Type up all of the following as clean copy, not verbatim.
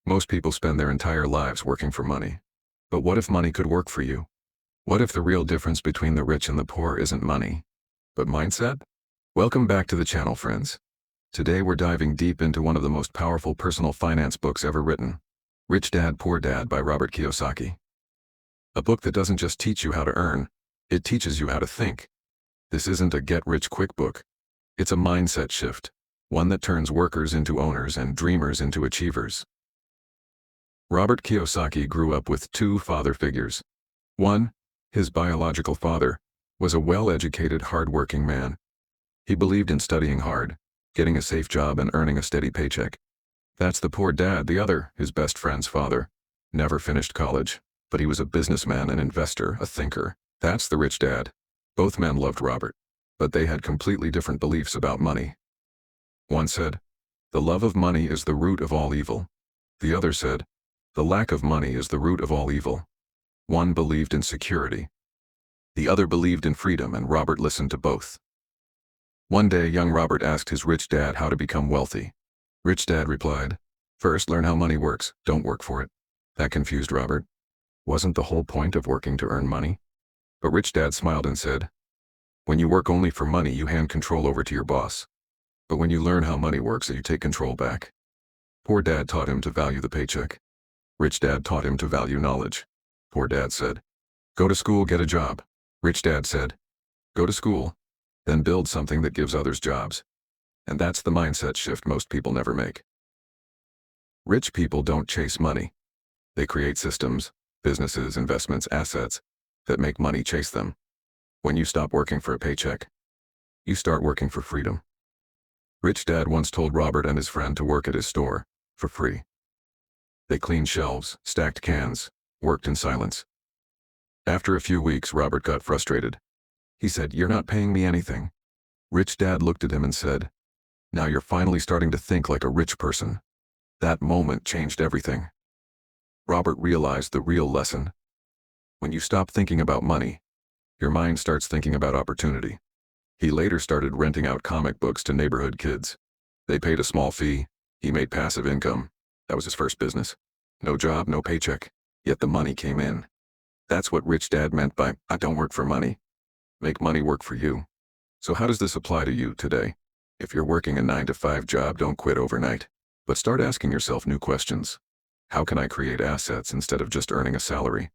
Most people spend their entire lives working for money. But what if money could work for you? What if the real difference between the rich and the poor isn't money, but mindset? Welcome back to the channel, friends. Today we're diving deep into one of the most powerful personal finance books ever written, Rich Dad, Poor Dad by Robert Kiyosaki. A book that doesn't just teach you how to earn, it teaches you how to think. This isn't a get-rich-quick book. It's a mindset shift, one that turns workers into owners and dreamers into achievers. Robert Kiyosaki grew up with two father figures. One, his biological father, was a well-educated, hard-working man. He believed in studying hard, getting a safe job and earning a steady paycheck. That's the poor dad. The other, his best friend's father, never finished college, but he was a businessman, an investor, a thinker. That's the rich dad. Both men loved Robert, but they had completely different beliefs about money. One said, "The love of money is the root of all evil." The other said, "The lack of money is the root of all evil." One believed in security. The other believed in freedom, and Robert listened to both. One day, young Robert asked his rich dad how to become wealthy. Rich dad replied, "First, learn how money works, don't work for it." That confused Robert. Wasn't the whole point of working to earn money? But rich dad smiled and said, "When you work only for money, you hand control over to your boss. But when you learn how money works, you take control back." Poor dad taught him to value the paycheck. Rich dad taught him to value knowledge. Poor dad said, "Go to school, get a job." Rich dad said, "Go to school, then build something that gives others jobs." And that's the mindset shift most people never make. Rich people don't chase money. They create systems, businesses, investments, assets that make money chase them. When you stop working for a paycheck, you start working for freedom. Rich dad once told Robert and his friend to work at his store for free. They cleaned shelves, stacked cans, worked in silence. After a few weeks, Robert got frustrated. He said, "You're not paying me anything." Rich dad looked at him and said, "Now you're finally starting to think like a rich person." That moment changed everything. Robert realized the real lesson. When you stop thinking about money, your mind starts thinking about opportunity. He later started renting out comic books to neighborhood kids. They paid a small fee. He made passive income. That was his first business. No job, no paycheck, yet the money came in. That's what rich dad meant by, "I don't work for money. Make money work for you." So how does this apply to you today? If you're working a 9-to-5 job, don't quit overnight. But start asking yourself new questions. How can I create assets instead of just earning a salary?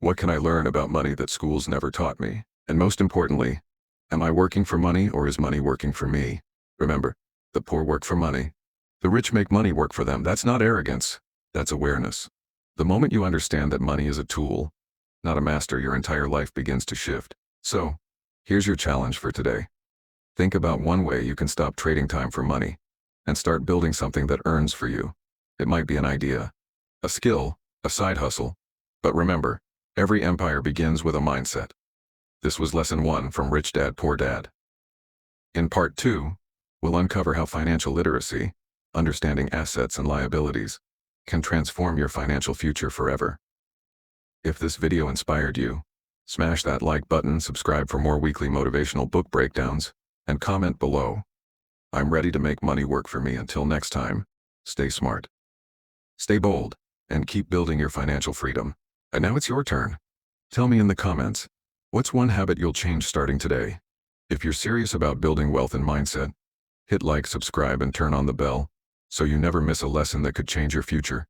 What can I learn about money that schools never taught me? And most importantly, am I working for money, or is money working for me? Remember, the poor work for money. The rich make money work for them. That's not arrogance. That's awareness. The moment you understand that money is a tool, not a master, your entire life begins to shift. So, here's your challenge for today. Think about one way you can stop trading time for money and start building something that earns for you. It might be an idea, a skill, a side hustle. But remember, every empire begins with a mindset. This was lesson 1 from Rich Dad, Poor Dad. In part 2, we'll uncover how financial literacy, understanding assets and liabilities, can transform your financial future forever. If this video inspired you, smash that like button, subscribe for more weekly motivational book breakdowns, and comment below. I'm ready to make money work for me. Until next time, stay smart, stay bold, and keep building your financial freedom. And now it's your turn. Tell me in the comments, what's one habit you'll change starting today? If you're serious about building wealth and mindset, hit like, subscribe, and turn on the bell so you never miss a lesson that could change your future.